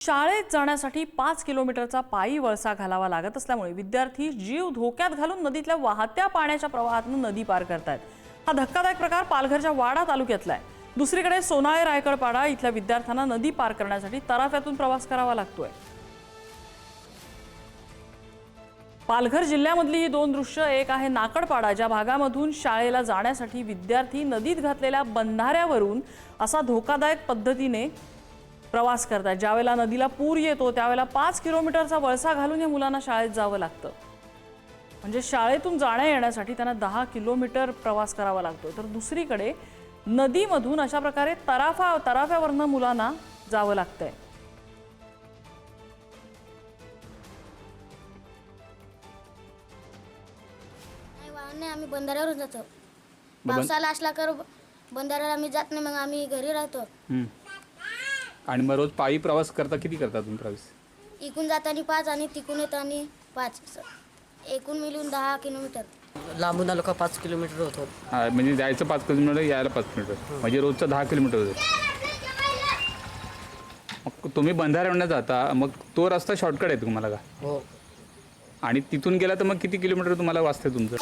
शाळेत जाण्यासाठी 5 किलोमीटरचा पायी वळसा घालावा लागत असल्यामुळे विद्यार्थी जीव धोक्यात घालून नदीतल्या वाहत्या पाण्याच्या प्रवाहातून नदी पार करतायत। हा धक्कादायक प्रकार पालघरच्या वाडा तालुक्यातला आहे। दुसरीकडे सोनाळे रायकडपाडा इथल्या विद्यार्थ्यांना नदी पार करण्यासाठी तराफ्यातून प्रवास करावा लागतोय। पालघर जिल्ह्यामधली ही दोन दृश्य एक आहे नाकडपाडा, ज्या भागामधून शाळेला जाण्यासाठी विद्यार्थी नदीत घातलेल्या बंधाऱ्यावरून असा धोकादायक पद्धतीने प्रवास करतात। ज्यावेळेला नदीला पूर येतो त्यावेळेला 5 किलोमीटरचा वळसा घालून या मुलांना शाळेत जावं लागतं। म्हणजे शाळेतून जाण्या येण्यासाठी त्यांना 10 किलोमीटर प्रवास करावा लागतो। तर दुसरीकडे नदीमधून अशा प्रकारे तराफ्यावरनं मुलांना जावं लागतंय। आम्ही बंधाऱ्यावरून जातो। पावसाला असला कर बंधाऱ्याला आम्ही जात नाही, मग आम्ही घरी राहतो। आणि मग रोज पायी प्रवास करता किती करता तुम्ही प्रवास? इकून जाताना 5 आणि तिकून येताना 5, एकूण मिळून 10 किलोमीटर। लांबून आलो का 5 किलोमीटर होतो। हा, म्हणजे जायचं 5 किलोमीटर, यायला 5 किलोमीटर, म्हणजे रोजचं 10 किलोमीटर होतं। मग तुम्ही बंधाऱ्यावरून जाता, मग तो रस्ता शॉर्टकट आहे तुम्हाला का? हो। आणि तिथून गेला तर मग किती किलोमीटर तुम्हाला वाचते तुमचं?